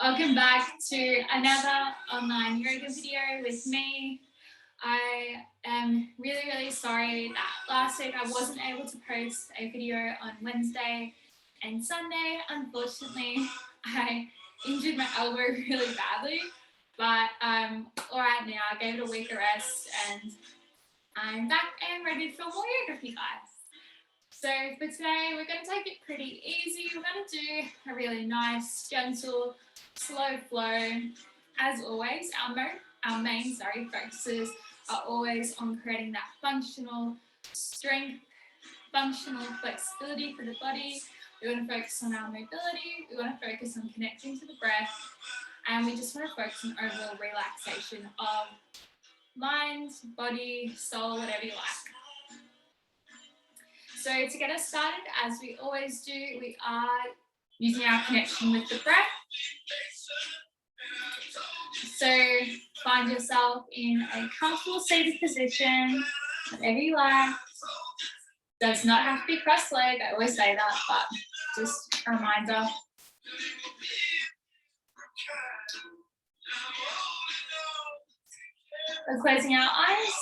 Welcome back to another online yoga video with me. I am really sorry that last week I wasn't able to post a video on Wednesday and Sunday. Unfortunately, I injured my elbow really badly, but I'm all right now. I gave it a week of rest and I'm back and ready for more yoga for you guys. So for today, we're going to take it pretty easy. We're going to do a really nice, gentle, slow flow. As always, our main focuses are always on creating that functional strength, functional flexibility for the body. We want to focus on our mobility. We want to focus on connecting to the breath. And we just want to focus on overall relaxation of mind, body, soul, whatever you like. So to get us started, as we always do, we are using our connection with the breath. So find yourself in a comfortable seated position, whatever you like. Does not have to be cross-legged, I always say that, but just a reminder. We're closing our eyes.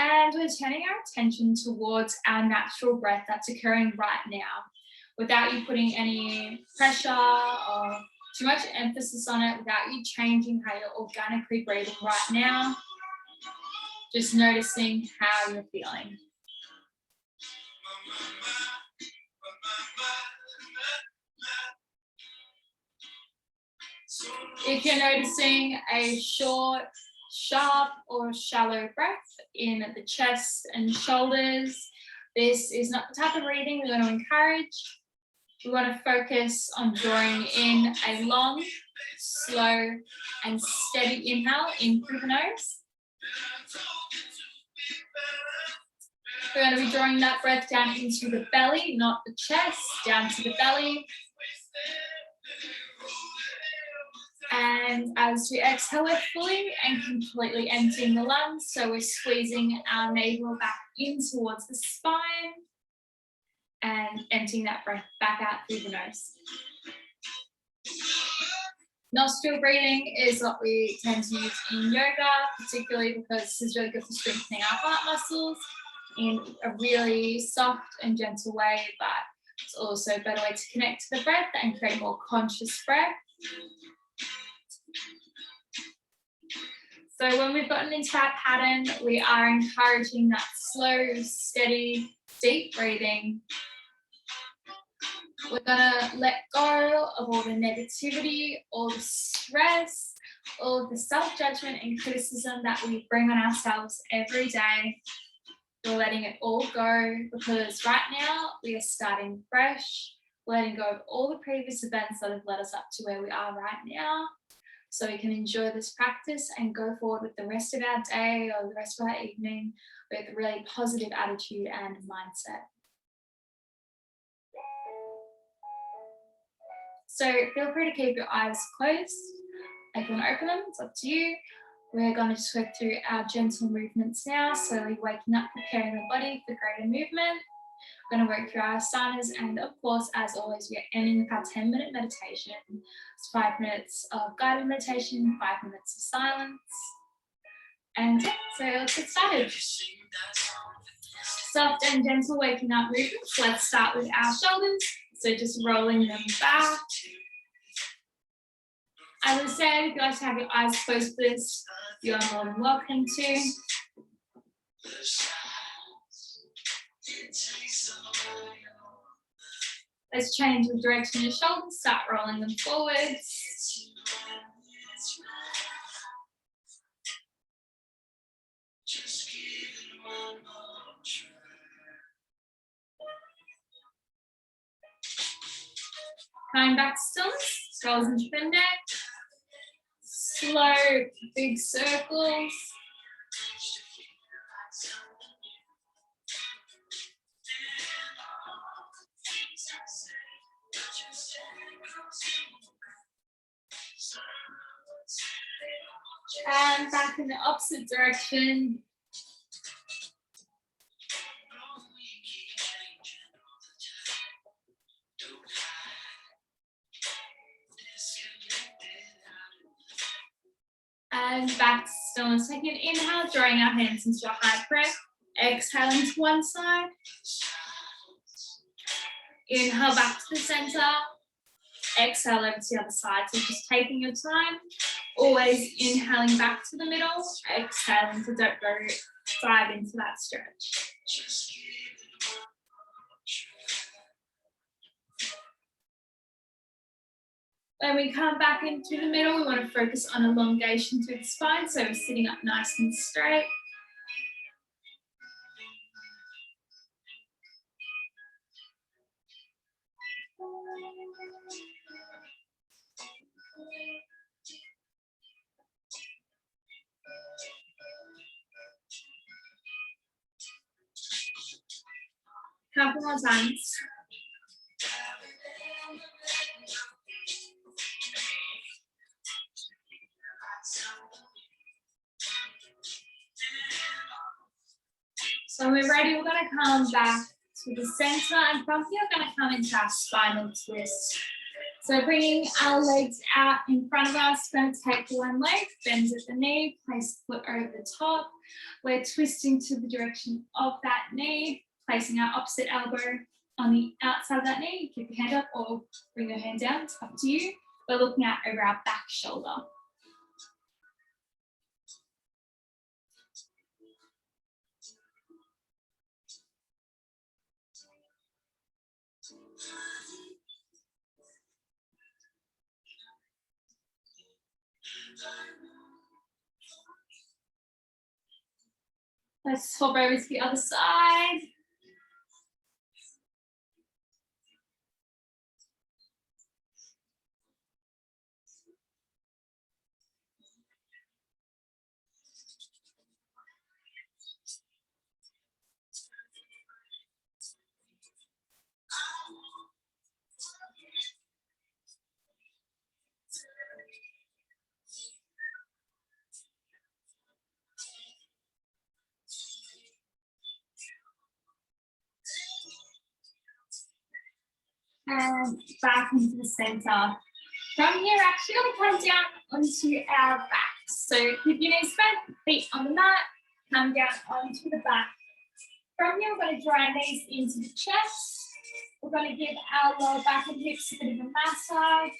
And we're turning our attention towards our natural breath that's occurring right now, without you putting any pressure or too much emphasis on it, without you changing how you're organically breathing right now. Just noticing how you're feeling. If you're noticing a short, sharp or shallow breath in the chest and shoulders, this is not the type of breathing we want to encourage. We want to focus on drawing in a long, slow and steady inhale in through the nose. We're going to be drawing that breath down into the belly, not the chest, down to the belly. And as we exhale, we're fully and completely emptying the lungs. So we're squeezing our navel back in towards the spine and emptying that breath back out through the nose. Nostril breathing is what we tend to use in yoga, particularly because this is really good for strengthening our heart muscles in a really soft and gentle way, but it's also a better way to connect to the breath and create more conscious breath. So when we've gotten into our pattern, we are encouraging that slow, steady, deep breathing. We're gonna let go of all the negativity, all the stress, all of the self-judgment and criticism that we bring on ourselves every day. We're letting it all go because right now we are starting fresh, letting go of all the previous events that have led us up to where we are right now. So we can enjoy this practice and go forward with the rest of our day or the rest of our evening with a really positive attitude and mindset. So feel free to keep your eyes closed. If you want to open them, it's up to you. We're going to just work through our gentle movements now. Slowly waking up, preparing the body for greater movement. We're going to work through our asanas, and of course, as always, we are ending with our 10-minute meditation. It's 5 minutes of guided meditation, 5 minutes of silence. And yeah, so let's get started. Soft and gentle waking up movements. Let's start with our shoulders. So just rolling them back. As I said, if you like to have your eyes closed for this, you are more than welcome to. Let's change the direction of your shoulders, start rolling them forwards. Coming back to stillness, shoulders into the neck. Slow, big circles. And back in the opposite direction. And back to stillness. Take an inhale, drawing our hands into your high breath. Exhaling to one side. Inhale back to the center. Exhale over to the other side. So just taking your time. Always inhaling back to the middle. Exhaling to don't go dive into that stretch. When we come back into the middle, we want to focus on elongation through the spine. So we're sitting up nice and straight. Couple more times. So when we're ready, we're going to come back to the center, and from here we're going to come into our spinal twist. So bringing our legs out in front of us, going to take one leg, bend at the knee, place the foot over the top. We're twisting to the direction of that knee, placing our opposite elbow on the outside of that knee. Keep your hand up or bring your hand down, it's up to you. We're looking out over our back shoulder. Let's swap over to the other side. And back into the center. From here, actually going to come down onto our backs. So keep your knees bent, feet on the mat, come down onto the back. From here, we're going to draw our knees into the chest. We're going to give our lower back and hips a bit of a massage.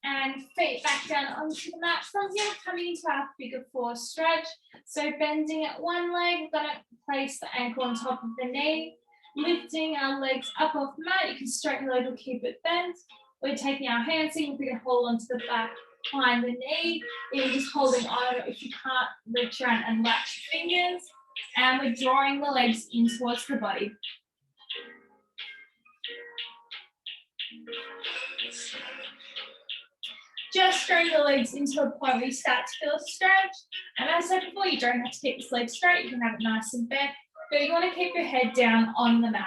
And feet back down onto the mat. From here, coming into our figure four stretch. So bending at one leg, we're going to place the ankle on top of the knee. Lifting our legs up off the mat. You can straighten the leg or keep it bent. We're taking our hands in, we're going to hold onto the back behind the knee. You're just holding on if you can't reach around and latch your fingers. And we're drawing the legs in towards the body. Just drawing the legs into a point where you start to feel a stretch. And as I said before, you don't have to keep this leg straight. You can have it nice and bent. But you want to keep your head down on the mat.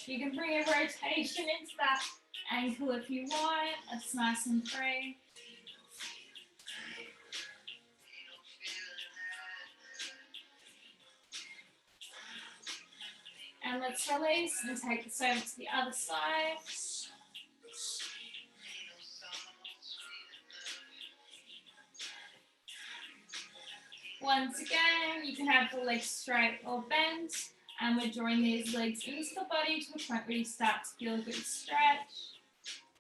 You can bring a rotation into that ankle if you want. That's nice and free. And let's release and take this over to the other side. Once again, you can have the legs straight or bent. And we're drawing these legs into the body to a point where you start to feel a good stretch.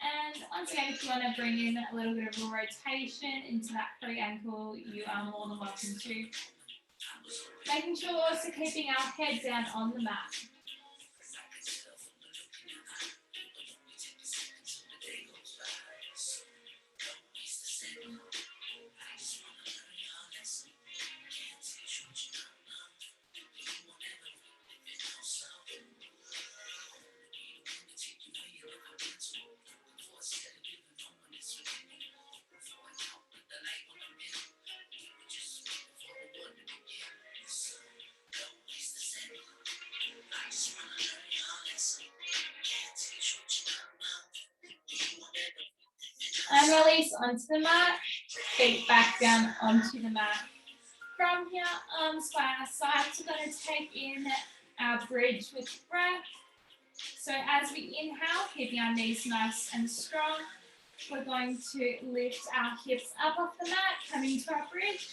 And once again, if you want to bring in a little bit of a rotation into that free ankle, you are more than welcome to. Making sure we're also keeping our head down on the mat. and release onto the mat, feet back down onto the mat. From here, arms by our sides, we're going to take in our bridge with breath. So as we inhale, keeping our knees nice and strong, we're going to lift our hips up off the mat, coming to our bridge.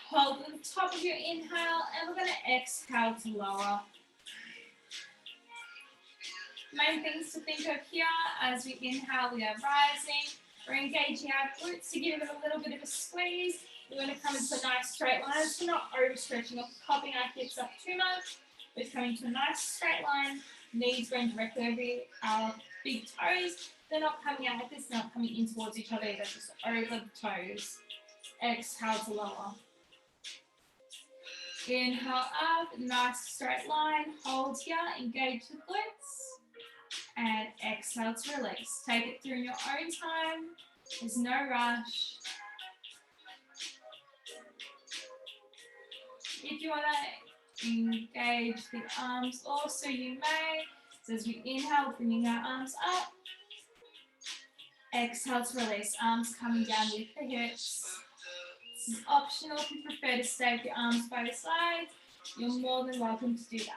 Hold at the top of your inhale, and we're going to exhale to lower. Main things to think of here, as we inhale, we are rising. We're engaging our glutes to give them a little bit of a squeeze. We want to come into a nice straight line, so we're not overstretching or popping our hips up too much. We're coming to a nice straight line, knees going directly over our big toes. They're not coming out like this, they're not coming in towards each other, they're just over the toes. Exhale to lower. Inhale up, nice straight line, hold here, engage the glutes. And exhale to release. Take it through in your own time. There's no rush. If you want to engage the arms also, you may. So as we inhale, bringing our arms up. Exhale to release. Arms coming down with the hips. This is optional. If you prefer to stay with your arms by your sides, you're more than welcome to do that.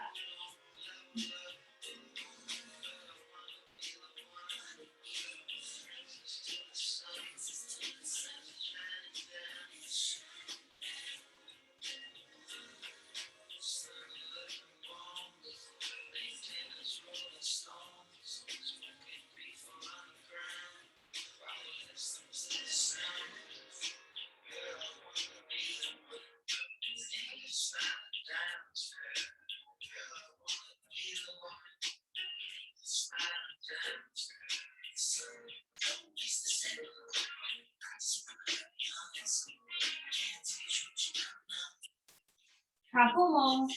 Couple more.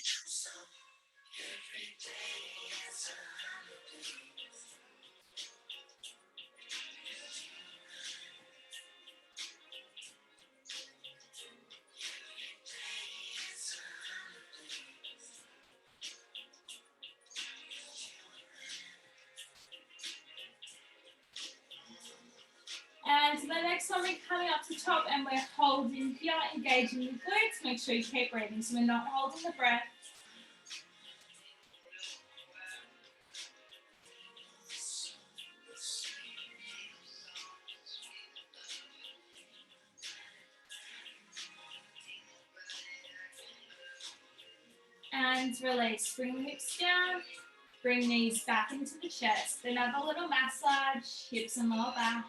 And the next one, we're coming up to top and we're holding here, engaging the glutes. Make sure you keep breathing so we're not holding the breath. And release. Bring the hips down. Bring knees back into the chest. Another little massage, hips and lower back.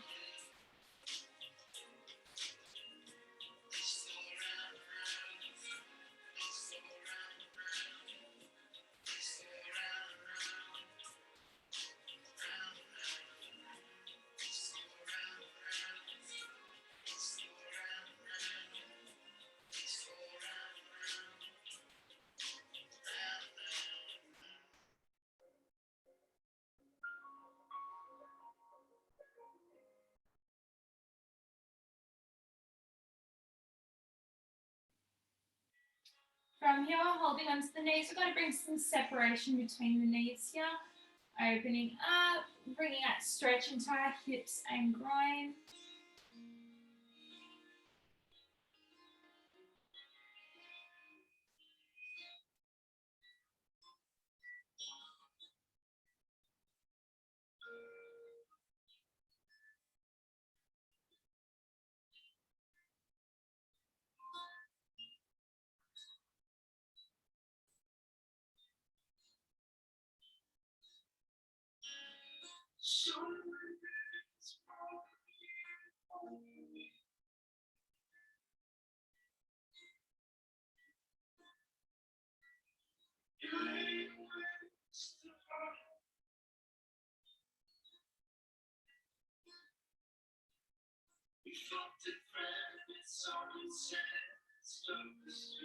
From here, holding onto the knees, we're going to bring some separation between the knees here. Opening up, bringing that stretch into our hips and groin.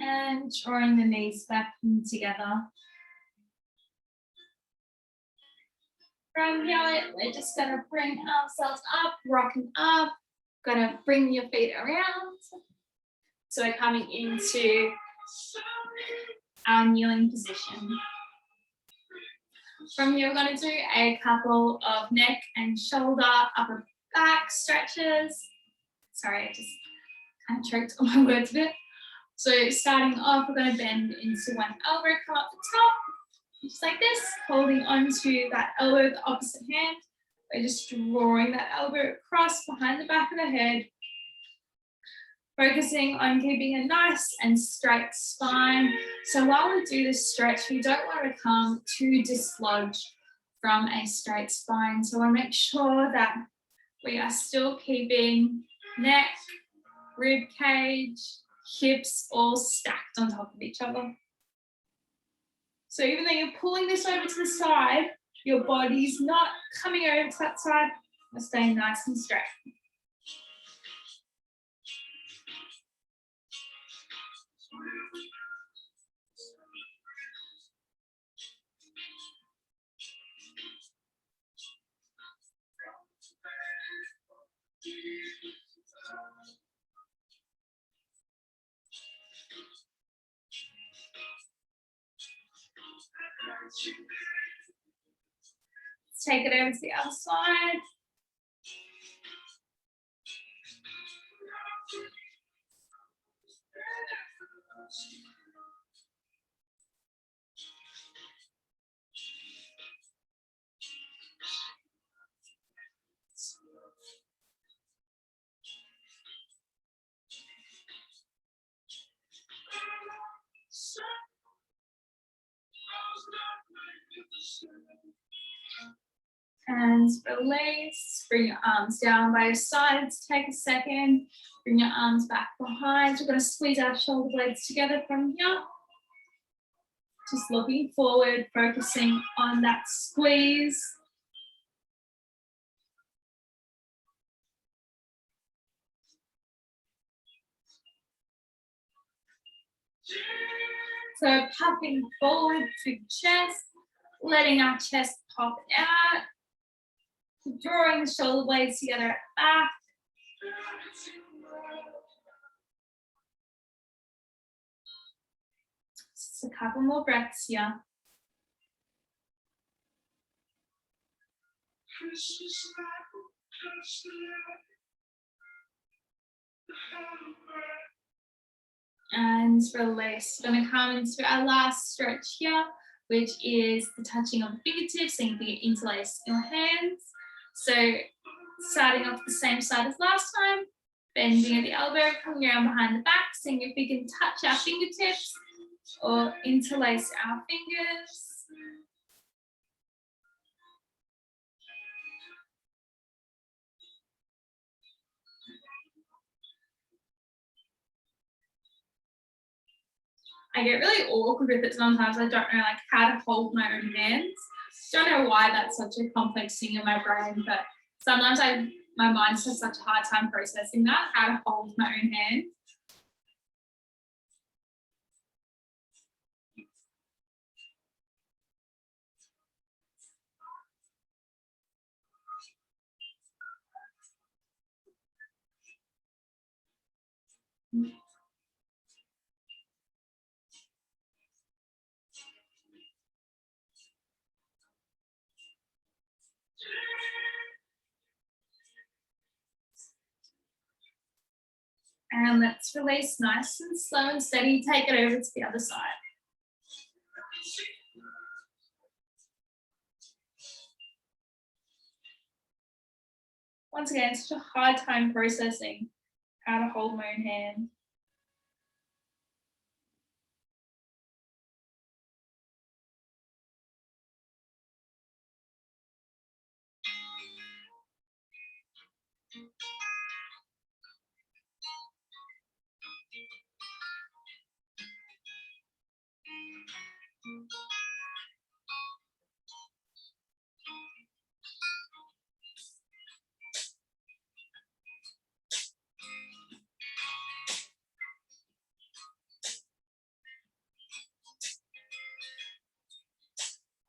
And drawing the knees back in together. From here, we're just going to bring ourselves up, rocking up. Going to bring your feet around. So we're coming into our kneeling position. From here, we're going to do a couple of neck and shoulder upper back stretches. Sorry, I just kind of choked on my words a bit. So starting off, we're going to bend into one elbow, come up the top, just like this, holding onto that elbow with the opposite hand. We're just drawing that elbow across behind the back of the head, focusing on keeping a nice and straight spine. So while we do this stretch, we don't want to become too dislodged from a straight spine. So I want to make sure that we are still keeping neck, rib cage, hips all stacked on top of each other. So even though you're pulling this over to the side, your body's not coming over to that side. We're staying nice and straight. Let's take it over to the other side. And release, bring your arms down by your sides, take a second, bring your arms back behind. We're going to squeeze our shoulder blades together from here. Just looking forward, focusing on that squeeze. So puffing forward through the chest, letting our chest pop out. Drawing the shoulder blades together at the back. Just a couple more breaths here. And release. We're going to come into our last stretch here, which is the touching of the fingertips, so you can interlace your hands. So starting off the same side as last time, bending at the elbow, coming around behind the back, seeing if we can touch our fingertips or interlace our fingers. I get really awkward with it sometimes. I don't know like how to hold my own hands. Don't know why that's such a complex thing in my brain, but sometimes my mind has such a hard time processing that, how to hold my own hands. And let's release nice and slow and steady. Take it over to the other side. Once again, such a hard time processing how to hold my own hand.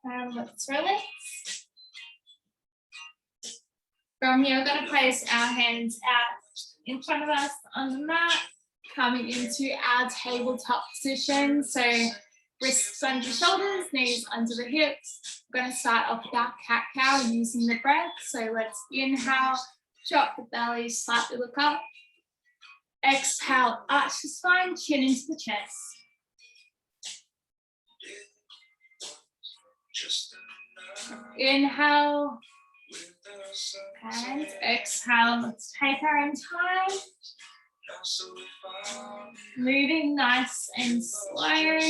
And let's release. From here, we're going to place our hands out in front of us on the mat, coming into our tabletop position. So wrists under the shoulders, knees under the hips. We're going to start off with our cat-cow using the breath. So let's inhale, Drop the belly, slightly look up. Exhale, arch the spine, chin into the chest. Inhale, and exhale. Let's take our own time. Moving nice and slow.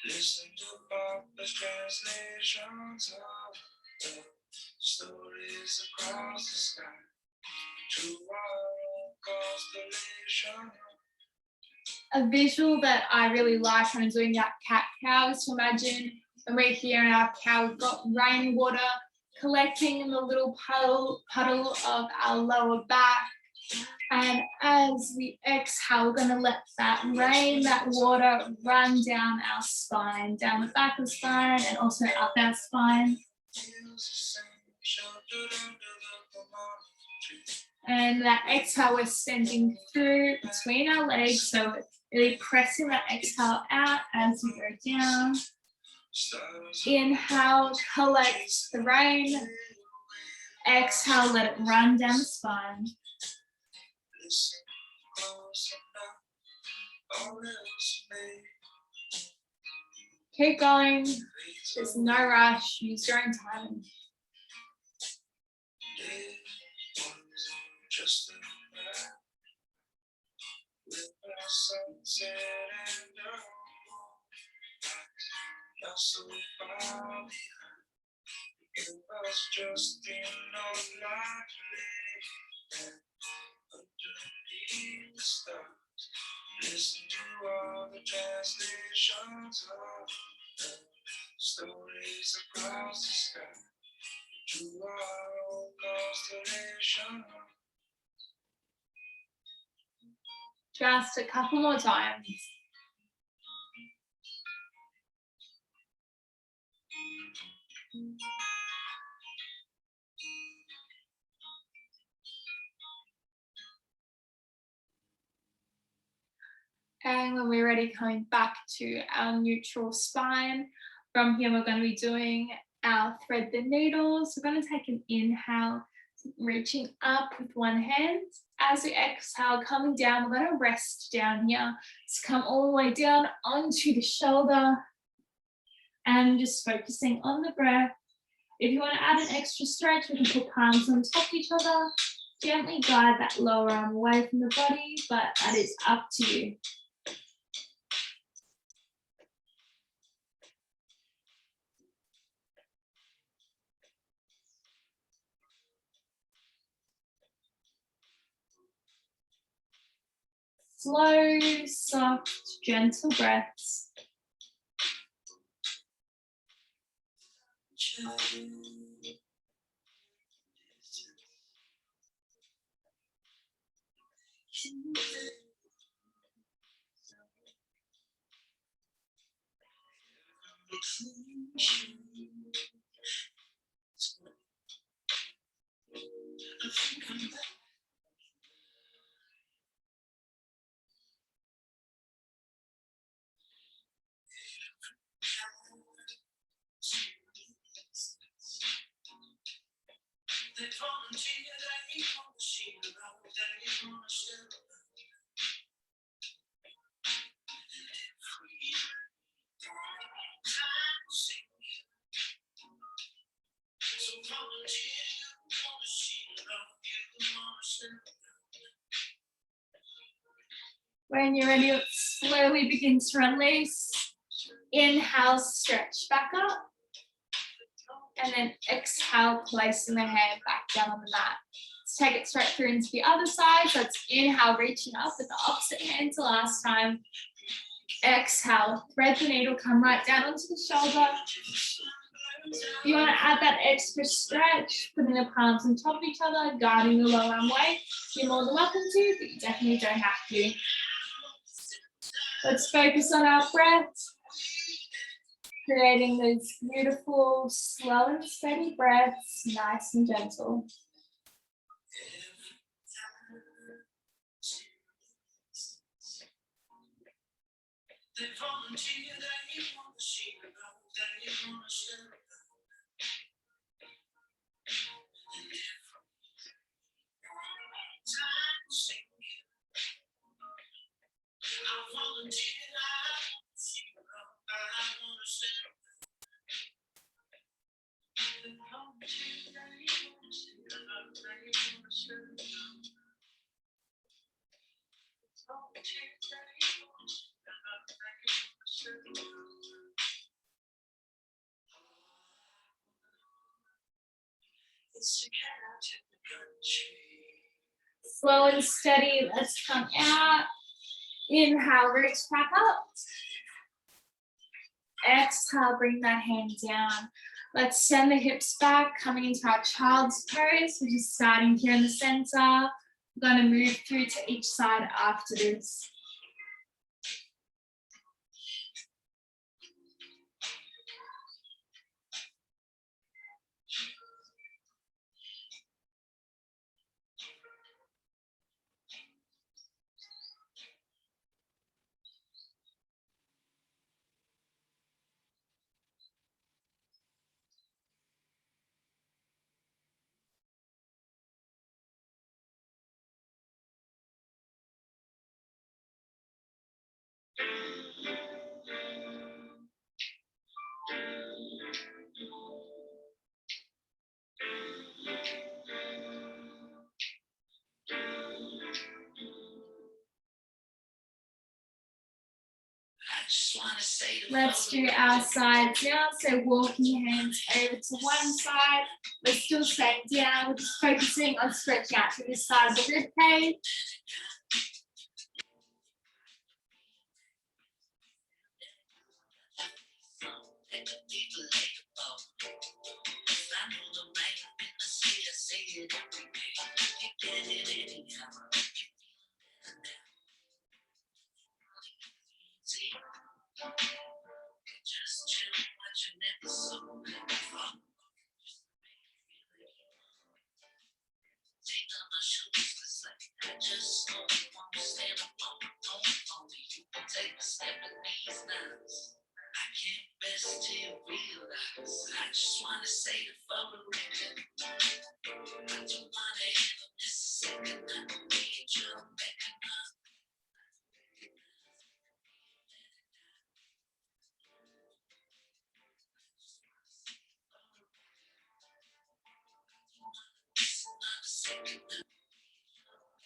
Listen to Papa's translations of the stories across the sky to our constellation. A visual that I really like when I'm doing that cat cow is to imagine when we're here in our cow, we've got rainwater collecting in the little puddle of our lower back. And as we exhale, we're going to let that rain, that water run down our spine, down the back of the spine and also up our spine. And that exhale, we're sending through between our legs. So really pressing that exhale out as we go down. Inhale, collect the rain. Exhale, let it run down the spine. Keep going. There's no rush. Use your own time. Listen to all the translations of the stories across the sky to our own constellation. Just a couple more times. And when we're ready, coming back to our neutral spine. From here, we're going to be doing our thread the needles. We're going to take an inhale, reaching up with one hand. As we exhale, coming down, we're going to rest down here. So come all the way down onto the shoulder and just focusing on the breath. If you want to add an extra stretch, we can put palms on top of each other. Gently guide that lower arm away from the body, but that is up to you. Slow, soft, gentle breaths. When you're ready, slowly begin to release. Inhale, stretch back up. And then exhale, placing the hand back down on the mat. Let's take it straight through into the other side. So it's inhale, reaching up with the opposite hand to last time. Exhale, thread the needle, come right down onto the shoulder. If you want to add that extra stretch, putting the palms on top of each other, guiding the lower arm away, you're more than welcome to, but you definitely don't have to. Let's focus on our breath, creating those beautiful, slow and steady breaths, nice and gentle. Slow and steady, let's come out. Inhale, reach back up. Exhale, bring that hand down. Let's send the hips back, coming into our child's pose, which is starting here in the center. We're going to move through to each side after this. Let's do our sides now. So walking hands over to one side. We're still staying down. We're just focusing on stretching out to this side of the rib cage.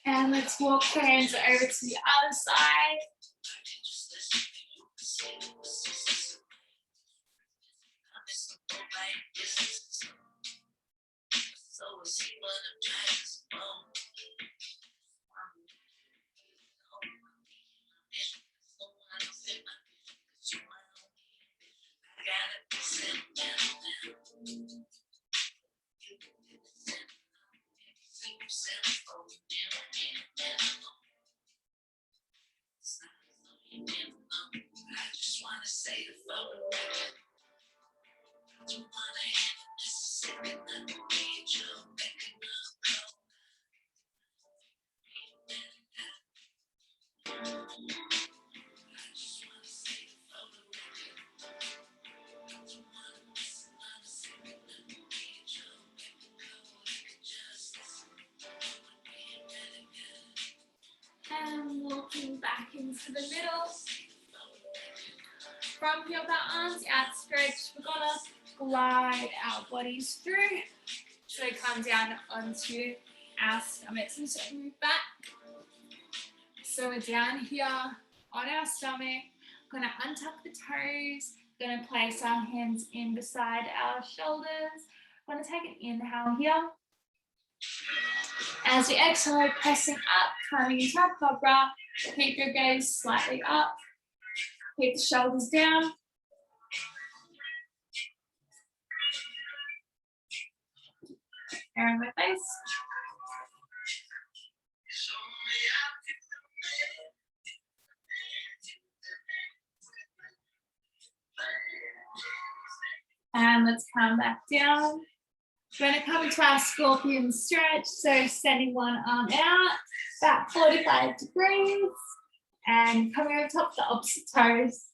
And let's walk hands over to the other side. And walking back into the middle. From here with our arms outstretched, we're gonna glide our bodies through. So come down onto our stomachs and so move back. So we're down here on our stomach, gonna untuck the toes, gonna place our hands in beside our shoulders. Gonna take an inhale here. As we exhale, pressing up, coming into our cobra. Keep your gaze slightly up. Keep the shoulders down. And my face. And let's come back down. We're going to come into our scorpion stretch. So sending one arm out, about 45 degrees. And coming over top of the opposite toes.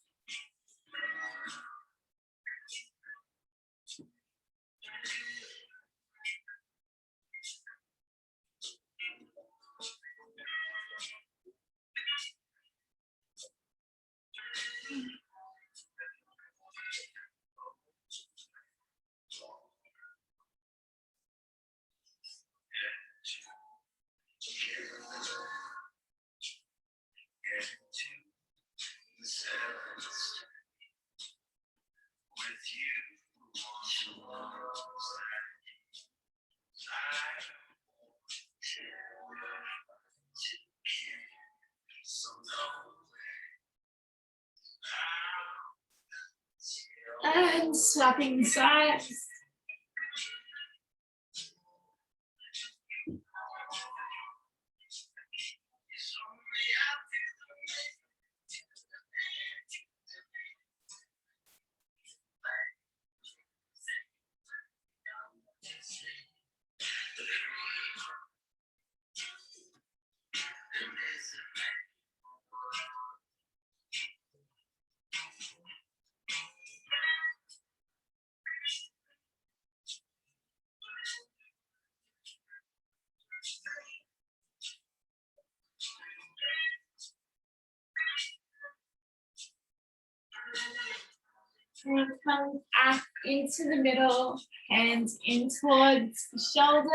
and swapping sides. And come back into the middle, hands in towards the shoulders.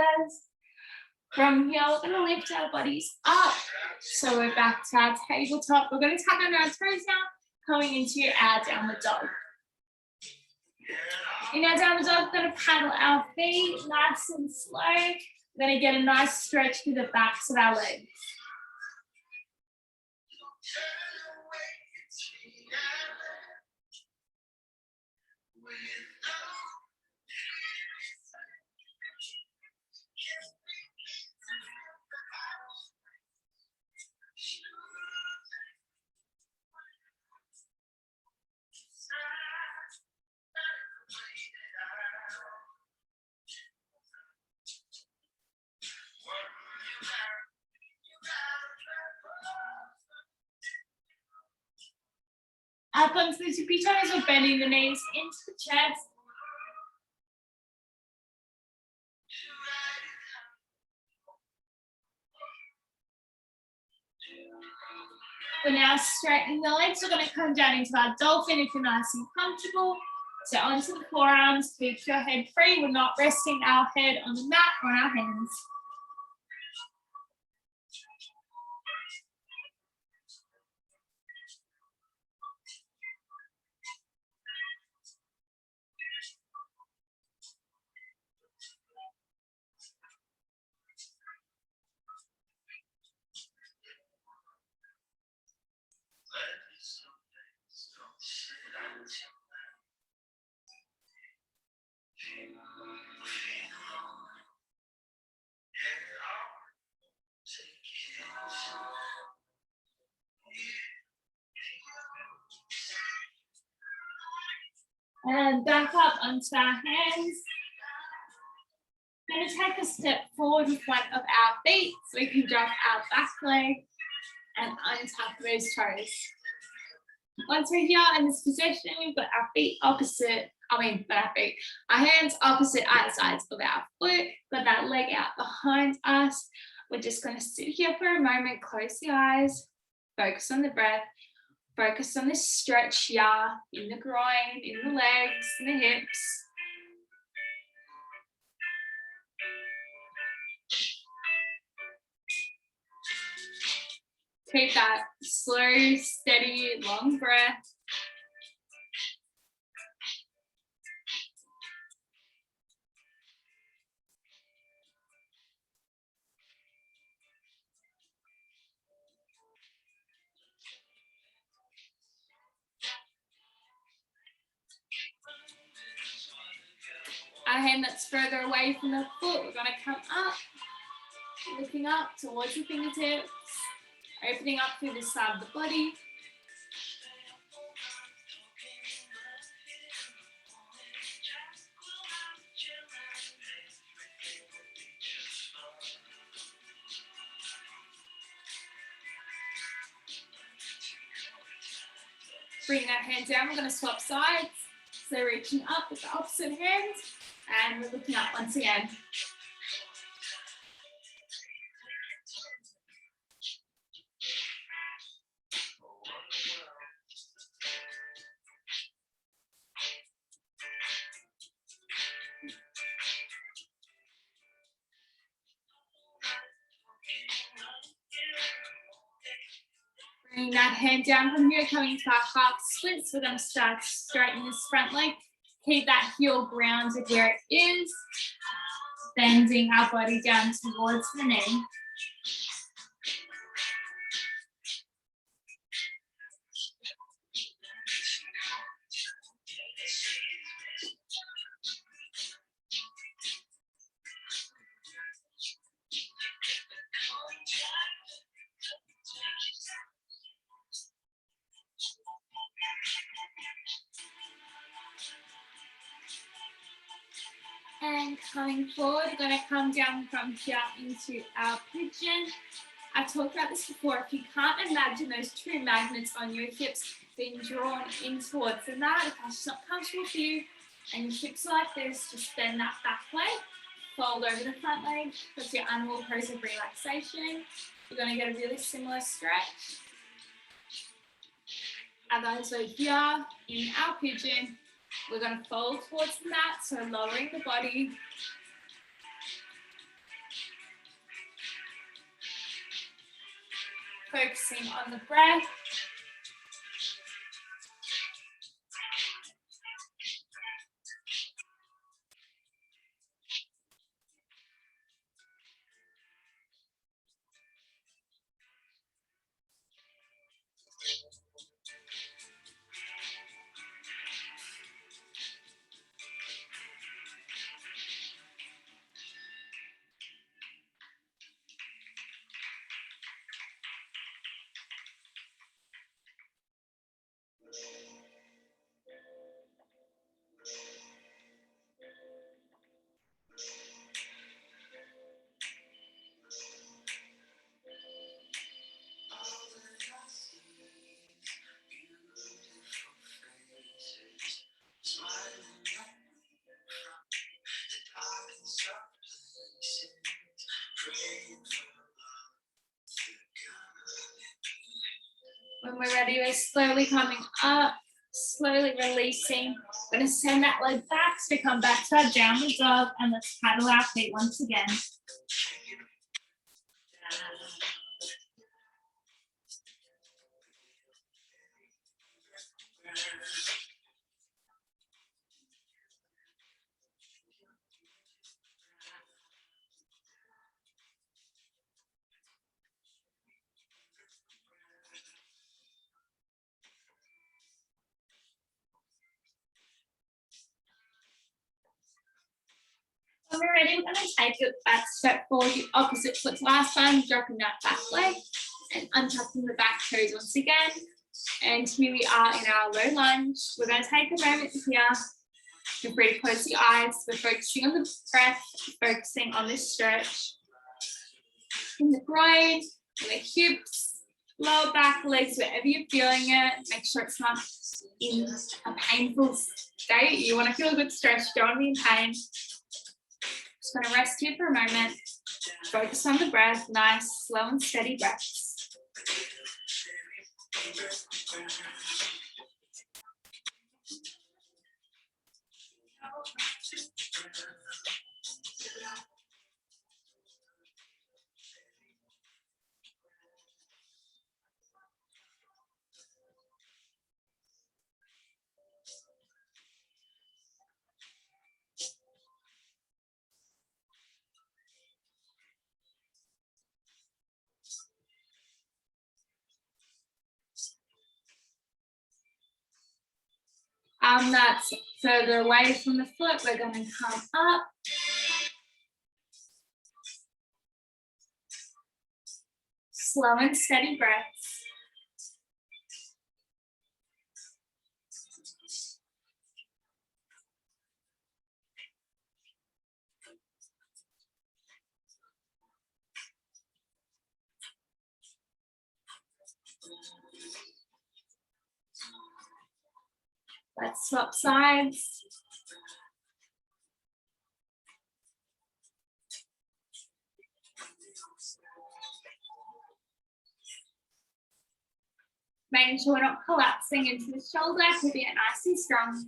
From here, we're going to lift our bodies up. So we're back to our tabletop. We're going to tap on our toes now, coming into our downward dog. In our downward dog, we're going to paddle our feet nice and slow. We're going to get a nice stretch through the backs of our legs. Up onto the tippy toes or bending the knees into the chest. We're now straightening the legs. We're going to come down into our dolphin if you're nice and comfortable. So onto the forearms, keep your head free. We're not resting our head on the mat or on our hands. And back up onto our hands. We're going to take a step forward in front of our feet so we can drop our back leg and untap those toes. Once we're here in this position, we've got our feet opposite, our hands opposite sides of our foot, got that leg out behind us. We're just going to sit here for a moment, close the eyes, focus on the breath, focus on this stretch here in the groin, in the legs, in the hips. Take that slow, steady, long breath. Our hand that's further away from the foot, we're going to come up, looking up towards the fingertips, opening up through the side of the body. Bring that hand down, we're going to swap sides. So reaching up with the opposite hand, and we're looking up once again. Bring that hand down from here, coming to our half splits. We're going to start to straighten this front leg. Keep that heel grounded where it is. Bending our body down towards the knee. And coming forward, we're going to come down from here into our pigeon. I've talked about this before. If you can't imagine those two magnets on your hips being drawn in towards the mat, if that's not comfortable for you, and your hips are like this, just bend that back leg, fold over the front leg. That's your animal pose of relaxation. You're going to get a really similar stretch. And then so here in our pigeon, we're going to fold towards the mat, so lowering the body. Focusing on the breath. When we're ready, we're slowly coming up, slowly releasing. We're going to send that leg back, so come back to our downward dog, and let's paddle our feet once again. When we're ready, we're going to take it back, step forward, the opposite foot last time, dropping that back leg and untucking the back toes once again. And here we are in our low lunge. We're going to take a moment here. Feel free to close your eyes. We're focusing on the breath, focusing on this stretch in the groin, in the hips, lower back, legs, wherever you're feeling it. Make sure it's not in a painful state. You want to feel a good stretch, don't be in pain. Just going to rest here for a moment. Focus on the breath, nice, slow and steady breaths. That's further away from the foot. We're going to come up. Slow and steady breaths. Let's swap sides. Making sure we're not collapsing into the shoulder, keeping it nice and strong.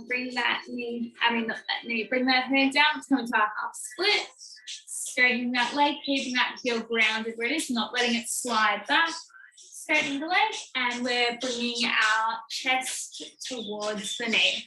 Bring that knee, not that knee, bring that hand down, let's come into our half split. Straightening that leg, keeping that heel grounded where it is, not letting it slide back. Straightening the leg, and we're bringing our chest towards the knee.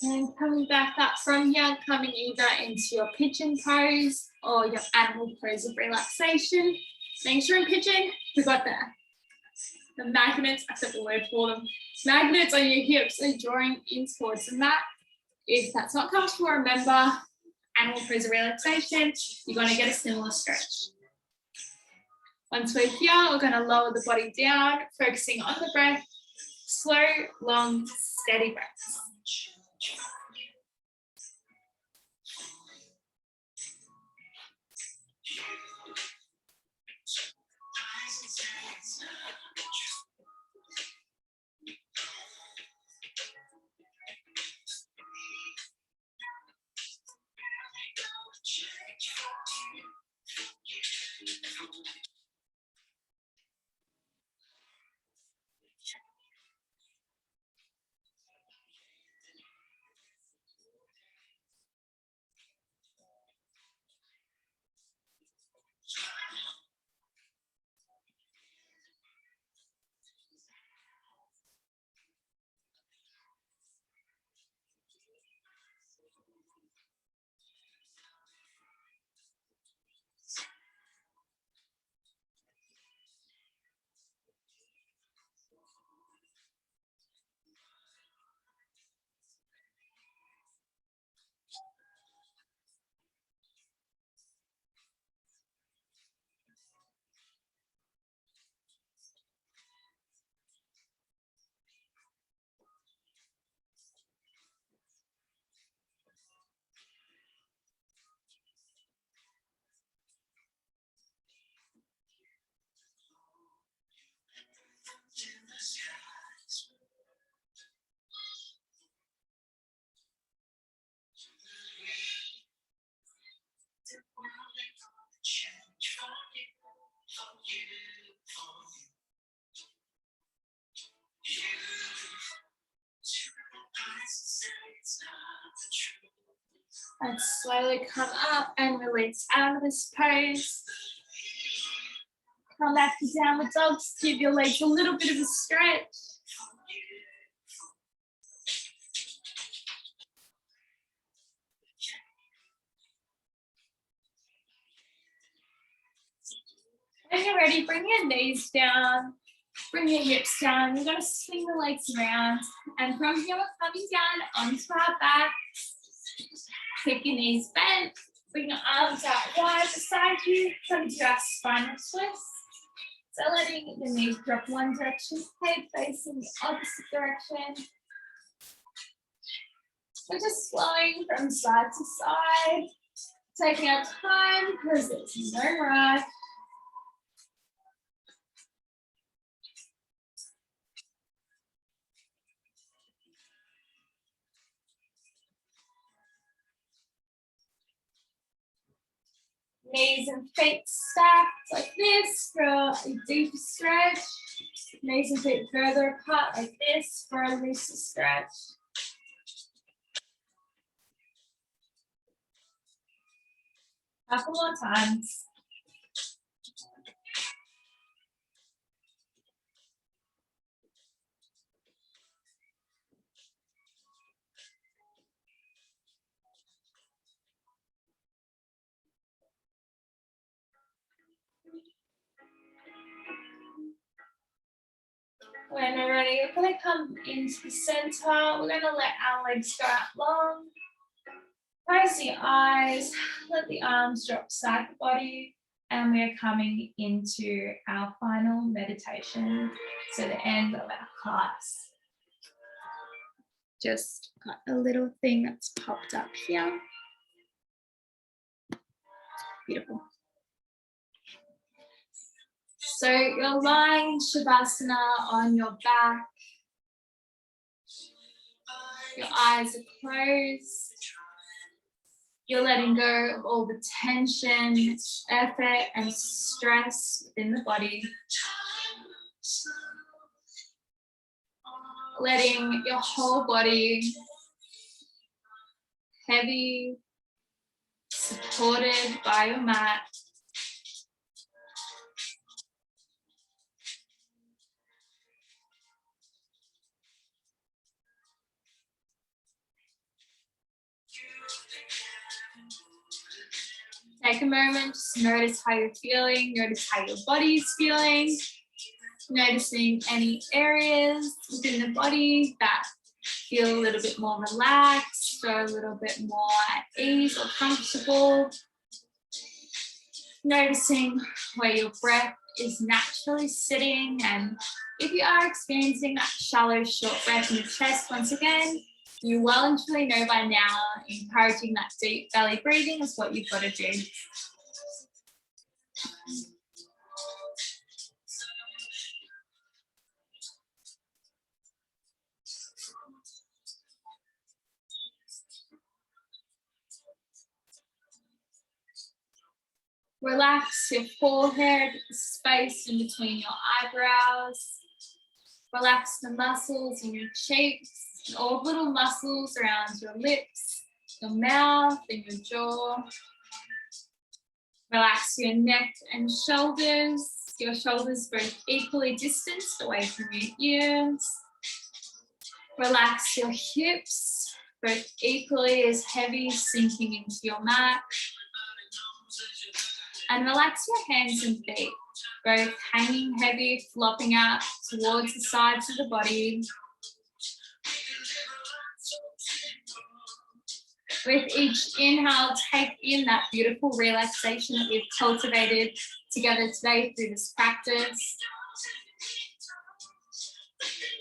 And coming back up from here, coming either into your pigeon pose or your animal pose of relaxation. Make sure in pigeon, we've got the magnets, I said the word for them, magnets on your hips, so drawing in towards the mat. If that's not comfortable, remember, animal pose of relaxation, you're going to get a similar stretch. Once we're here, we're going to lower the body down, focusing on the breath, slow, long, steady breaths. And slowly come up and release out of this pose. Come back to downward dog, give your legs a little bit of a stretch. When you're ready, bring your knees down, bring your hips down. You're going to swing the legs around. And from here, we're coming down onto our back. Keep your knees bent. Bring your arms out wide beside you. Come to our spinal twist. So letting the knees drop one direction, head facing the opposite direction. We're just flowing from side to side. Taking our time because there's no rush. Knees and feet stacked like this for a deeper stretch. Knees and feet further apart like this for a looser stretch. Couple more times. When we're ready, we're going to come into the center. We're going to let our legs go out long. Close the eyes, let the arms drop beside the body, and we're coming into our final meditation, so the end of our class. Just got a little thing that's popped up here. Beautiful. So you're lying Shavasana on your back. Your eyes are closed. You're letting go of all the tension, effort, and stress within the body. Letting your whole body heavy, supported by your mat. take a moment, just notice how you're feeling, notice how your body's feeling, noticing any areas within the body that feel a little bit more relaxed or a little bit more at ease or comfortable. Noticing where your breath is naturally sitting, and if you are experiencing that shallow, short breath in the chest, once again, you well and truly know by now, encouraging that deep belly breathing is what you've got to do. Relax your forehead, the space in between your eyebrows. Relax the muscles in your cheeks, and all little muscles around your lips, your mouth, and your jaw. Relax your neck and shoulders, your shoulders both equally distanced away from your ears. Relax your hips, both equally as heavy, sinking into your mat. And relax your hands and feet, both hanging heavy, flopping out towards the sides of the body. With each inhale, take in that beautiful relaxation that we've cultivated together today through this practice.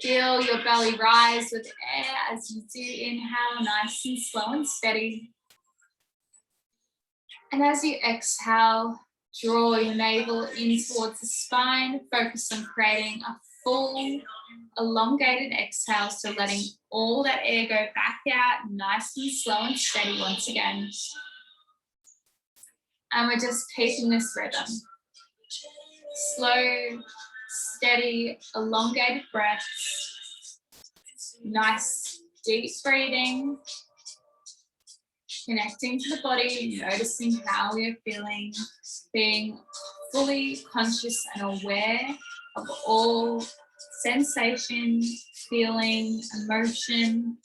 Feel your belly rise with air as you do inhale, nice and slow and steady. And as you exhale, draw your navel in towards the spine, focus on creating a full, elongated exhale, so letting all that air go back out, nice and slow and steady once again. And we're just keeping this rhythm. Slow, steady, elongated breaths, nice, deep breathing. Connecting to the body, noticing how we're feeling, being fully conscious and aware of all sensation, feeling, emotion.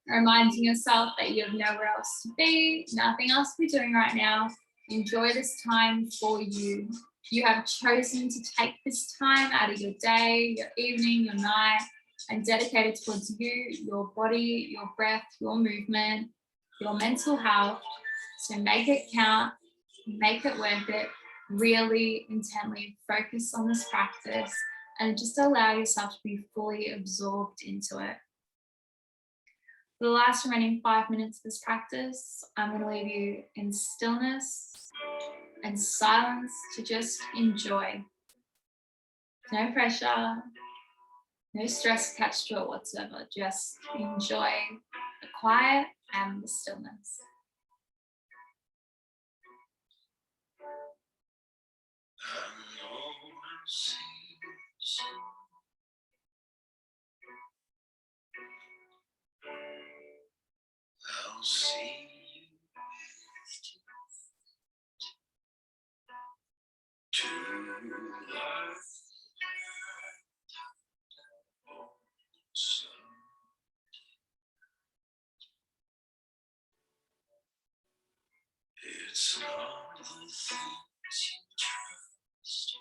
Reminding yourself that you have nowhere else to be, nothing else to be doing right now. Enjoy this time for you. You have chosen to take this time out of your day, your evening, your night, and dedicate it towards you, your body, your breath, your movement, your mental health. So make it count, make it worth it, really intently focus on this practice and just allow yourself to be fully absorbed into it. For the last remaining 5 minutes of this practice, I'm going to leave you in stillness and silence to just enjoy. No pressure, no stress attached to it whatsoever. Just enjoy the quiet and the stillness. I'll see you to life. It's not the things you trust,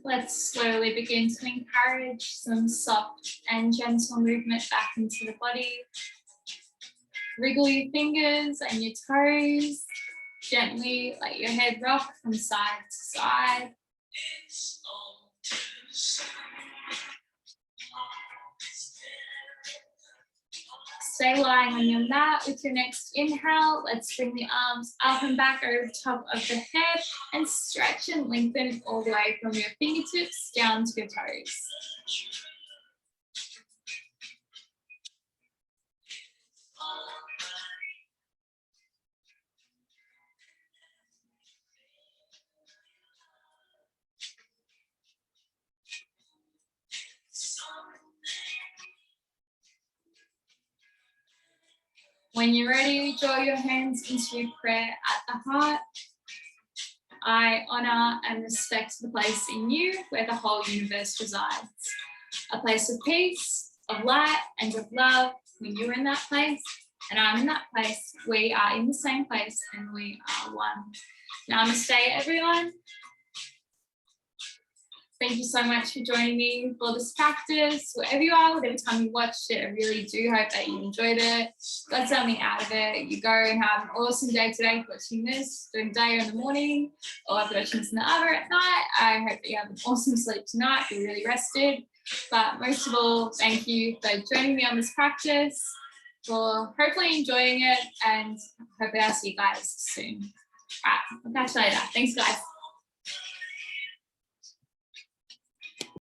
Let's slowly begin to encourage some soft and gentle movement back into the body. Wriggle your fingers and your toes. Gently let your head rock from side to side. Stay lying on your mat with your next inhale. Let's bring the arms up and back over the top of the head and stretch and lengthen all the way from your fingertips down to your toes. When you're ready, draw your hands into your prayer at the heart. I honour and respect the place in you where the whole universe resides. A place of peace, of light and of love. When you're in that place and I'm in that place, we are in the same place and we are one. Namaste, everyone. Thank you so much for joining me for this practice. Wherever you are, whatever time you watched it, I really do hope that you enjoyed it, got something out of it. You go and have an awesome day today watching this during the day or in the morning, or if you're watching this in the hour at night. I hope that you have an awesome sleep tonight, feel really rested. But most of all, thank you for joining me on this practice, for hopefully enjoying it, and hopefully I'll see you guys soon. All right, I'll catch you later. Thanks, guys.